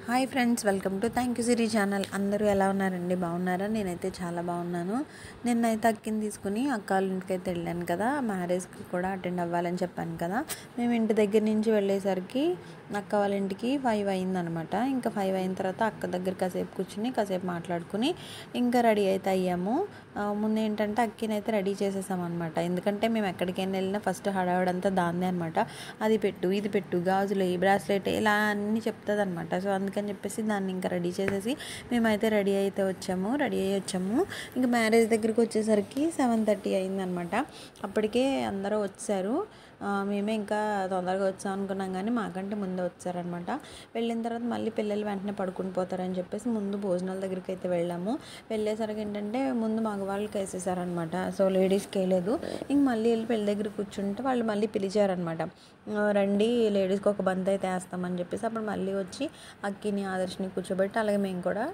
Hi friends, welcome to thank you సిరీ channel. అందరూ ఎలా ఉన్నారండి? బాగున్నారా? నేనైతే చాలా బాగున్నాను. నిన్నైతే అక్కిని తీసుకుని అక్క వాళ్ళ ఇంటికి అయితే వెళ్ళాను కదా, మ్యారేజ్కి కూడా అటెండ్ అవ్వాలని చెప్పాను కదా. మేము ఇంటి దగ్గర నుంచి వెళ్ళేసరికి అక్క వాళ్ళ ఇంటికి 5 అయిందనమాట. ఇంకా 5 అయిన తర్వాత అక్క దగ్గర కాసేపు కూర్చుని కాసేపు మాట్లాడుకుని ఇంకా రెడీ అయితే అయ్యాము. ముందు ఏంటంటే అక్కిని అయితే రెడీ చేసేసామన్నమాట. ఎందుకంటే మేము ఎక్కడికైనా వెళ్ళినా ఫస్ట్ హడావుడంతా దాన్నే అనమాట. అది పెట్టు, ఇది పెట్టు, గాజులు, బ్రాస్లెట్, ఇలా అన్నీ చెప్తుంది అనమాట. సో అందుకని చెప్పేసి దాన్ని ఇంకా రెడీ చేసేసి మేమైతే రెడీ అయ్యి వచ్చాము. ఇంకా మ్యారేజ్ దగ్గరికి వచ్చేసరికి 7:30 అయిందనమాట. అప్పటికే అందరూ వచ్చారు. మేమే ఇంకా తొందరగా వచ్చాం అనుకున్నాం, కానీ మాకంటే ముందే వచ్చారనమాట. వెళ్ళిన తర్వాత మళ్ళీ పిల్లలు వెంటనే పడుకుని పోతారని చెప్పేసి ముందు భోజనాల దగ్గరికి అయితే వెళ్ళేసరికి ఏంటంటే ముందు మగవాళ్ళకి వేసేసారనమాట. సో లేడీస్కి వేయలేదు. ఇంక మళ్ళీ వెళ్ళి పెళ్ళి దగ్గర కూర్చుంటే వాళ్ళు మళ్ళీ పిలిచారనమాట. రండి, లేడీస్కి ఒక బంత్ అయితే వేస్తామని చెప్పేసి అప్పుడు మళ్ళీ వచ్చి అక్కిని, ఆదర్శని కూర్చోబెట్టి అలాగే మేము కూడా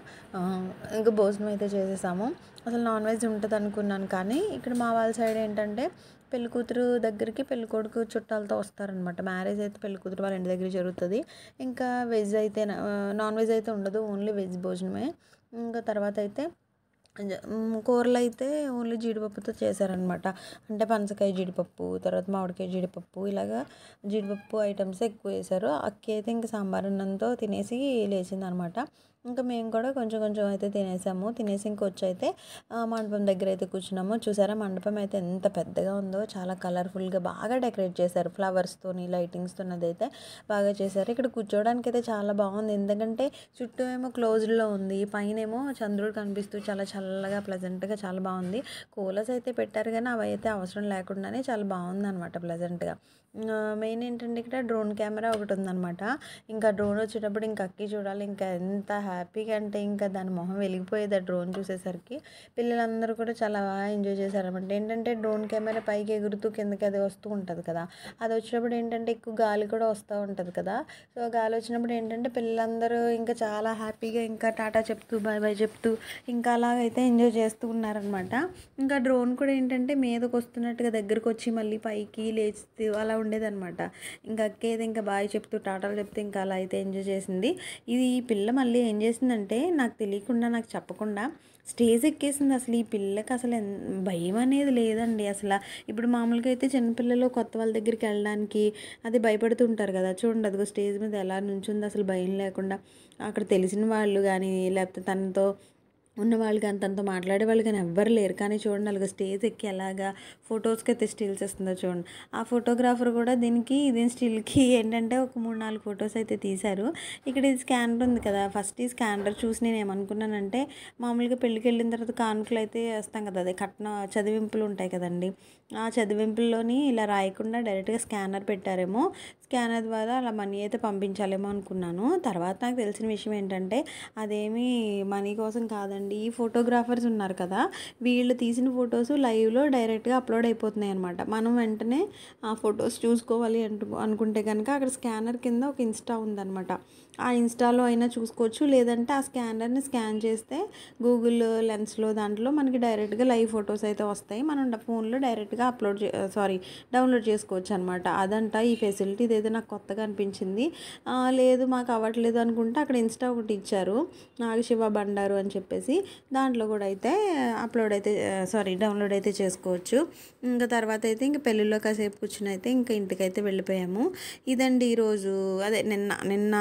ఇంకా భోజనం అయితే చేసేసాము. అసలు నాన్ వెజ్ ఉంటుంది అనుకున్నాను, కానీ ఇక్కడ మా వాళ్ళ సైడ్ ఏంటంటే పెళ్లి కూతురు దగ్గరికి పెళ్లి కొడుకు చుట్టాలతో వస్తారనమాట. మ్యారేజ్ అయితే పెళ్లి కూతురు వాళ్ళ ఇంటి దగ్గర జరుగుతుంది. ఇంకా వెజ్ అయితే నాన్ వెజ్ అయితే ఉండదు, ఓన్లీ వెజ్ భోజనమే. ఇంకా తర్వాత అయితే కూరలు అయితే ఓన్లీ జీడిపప్పుతో చేశారనమాట. అంటే పనసకాయ జీడిపప్పు, తర్వాత మామిడికాయ జీడిపప్పు, ఇలాగా జీడిపప్పు ఐటమ్స్ ఎక్కువ వేశారు. అక్కి అయితే ఇంకా సాంబార్ అన్నంతో తినేసి లేచిందనమాట. ఇంకా మేము కూడా కొంచెం కొంచెం అయితే తినేసి ఇంకొచ్చి అయితే మండపం దగ్గర అయితే కూర్చున్నాము. చూసారా, మండపం అయితే ఎంత పెద్దగా ఉందో, చాలా కలర్ఫుల్గా బాగా డెకరేట్ చేశారు. ఫ్లవర్స్తోని, లైటింగ్స్తో అయితే బాగా చేశారు. ఇక్కడ కూర్చోవడానికి అయితే చాలా బాగుంది, ఎందుకంటే చుట్టూ ఏమో క్లోజ్డ్లో ఉంది, పైన ఏమో చంద్రుడు కనిపిస్తూ చాలా చల్లగా ప్లెజెంట్గా చాలా బాగుంది. కూలర్స్ అయితే పెట్టారు, కానీ అవి అయితే అవసరం లేకుండానే చాలా బాగుంది అనమాట ప్లెజెంట్గా. మెయిన్ ఏంటంటే ఇక్కడ డ్రోన్ కెమెరా ఒకటి ఉందన్నమాట. ఇంకా డ్రోన్ వచ్చేటప్పుడు ఇంకా అక్కి చూడాలి, ఇంకా ఎంత హ్యాపీగా అంటే ఇంకా దాని మొహం వెలిగిపోయేది ఆ డ్రోన్ చూసేసరికి. పిల్లలందరూ కూడా చాలా బాగా ఎంజాయ్ చేశారనమాట. ఏంటంటే డ్రోన్ కెమెరా పైకి ఎగురుతూ కిందకి అది వస్తూ ఉంటుంది కదా, అది వచ్చినప్పుడు ఏంటంటే ఎక్కువ గాలి కూడా వస్తూ ఉంటుంది కదా. సో గాలి వచ్చినప్పుడు ఏంటంటే పిల్లలందరూ ఇంకా చాలా హ్యాపీగా ఇంకా టాటా చెప్తూ బాయ్ బాయ్ చెప్తూ ఇంకా అలాగైతే ఎంజాయ్ చేస్తూ ఉన్నారనమాట. ఇంకా డ్రోన్ కూడా ఏంటంటే మీదకి వస్తున్నట్టుగా దగ్గరకు వచ్చి మళ్ళీ పైకి లేస్తూ అలా ఉండేదన్నమాట. ఇంకా అక్కేది ఇంకా బాయ్ చెప్తూ టాటాలు చెప్తూ ఇంకా అలా అయితే ఎంజాయ్ చేసింది. ఇది ఈ పిల్ల మళ్ళీ ఏం చేసిందంటే నాకు తెలియకుండా, నాకు చెప్పకుండా స్టేజ్ ఎక్కేసింది. అసలు ఈ పిల్లకి అసలు భయం అనేది లేదండి అసలు. ఇప్పుడు మామూలుగా అయితే చిన్నపిల్లలు కొత్త వాళ్ళ దగ్గరికి వెళ్ళడానికి అది భయపడుతూ ఉంటారు కదా. చూడండి, అదిగో స్టేజ్ మీద ఎలా నుంచుంది అసలు భయం లేకుండా. అక్కడ తెలిసిన వాళ్ళు కానీ లేకపోతే తనతో ఉన్నవాళ్ళు కానీ తనతో మాట్లాడే వాళ్ళు కానీ ఎవ్వరు లేరు, కానీ చూడండి అలాగ స్టేజ్ ఎక్కి ఎలాగా ఫొటోస్కి అయితే స్టిల్స్ ఇస్తుందో చూడండి. ఆ ఫోటోగ్రాఫర్ కూడా దీని స్టిల్కి ఏంటంటే ఒక 3-4 ఫొటోస్ అయితే తీశారు. ఇక్కడ ఇది స్కానర్ ఉంది కదా, ఫస్ట్ ఈ స్కానర్ చూసి నేను ఏమనుకున్నానంటే మామూలుగా పెళ్ళికి వెళ్ళిన తర్వాత కానుకలు అయితే వేస్తాం కదా, అదే కట్న చదివింపులు ఉంటాయి కదండి, ఆ చదివింపుల్లోని ఇలా రాయకుండా డైరెక్ట్గా స్కానర్ పెట్టారేమో, స్కానర్ ద్వారా అలా మనీ అయితే పంపించాలేమో అనుకున్నాను. తర్వాత నాకు తెలిసిన విషయం ఏంటంటే అదేమీ మనీ కోసం కాదండి. ఈ ఫోటోగ్రాఫర్స్ ఉన్నారు కదా, వీళ్ళు తీసిన ఫొటోస్ లైవ్లో డైరెక్ట్గా అప్లోడ్ అయిపోతున్నాయి అనమాట. మనం వెంటనే ఆ ఫొటోస్ చూసుకోవాలి అనుకుంటే కనుక అక్కడ స్కానర్ కింద ఒక ఇన్స్టా ఉందన్నమాట. ఆ ఇన్స్టాలో అయినా చూసుకోవచ్చు, లేదంటే ఆ స్కానర్ని స్కాన్ చేస్తే గూగుల్ లెన్స్లో దాంట్లో మనకి డైరెక్ట్గా లైవ్ ఫొటోస్ అయితే వస్తాయి. మనం ఫోన్లో డైరెక్ట్గా డౌన్లోడ్ చేసుకోవచ్చు అనమాట. అదంట ఈ ఫెసిలిటీ. ఇదైతే నాకు కొత్తగా అనిపించింది. లేదు మాకు అవ్వట్లేదు అనుకుంటే అక్కడ ఇన్స్టా ఒకటి ఇచ్చారు, నాగశివ బండారు అని చెప్పేసి, దాంట్లో కూడా అయితే డౌన్లోడ్ అయితే చేసుకోవచ్చు. ఇంకా తర్వాత అయితే ఇంకా పెళ్ళిలో కాసేపు కూర్చుని అయితే ఇంకా ఇంటికైతే వెళ్ళిపోయాము. ఇదండి ఈరోజు, అదే నిన్న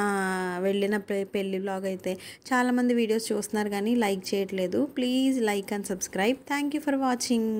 వెళ్ళిన పెళ్ళి వ్లాగ్ అయితే. చాలామంది వీడియోస్ చూస్తున్నారు కానీ లైక్ చేయట్లేదు. Please like and subscribe. Thank you for watching.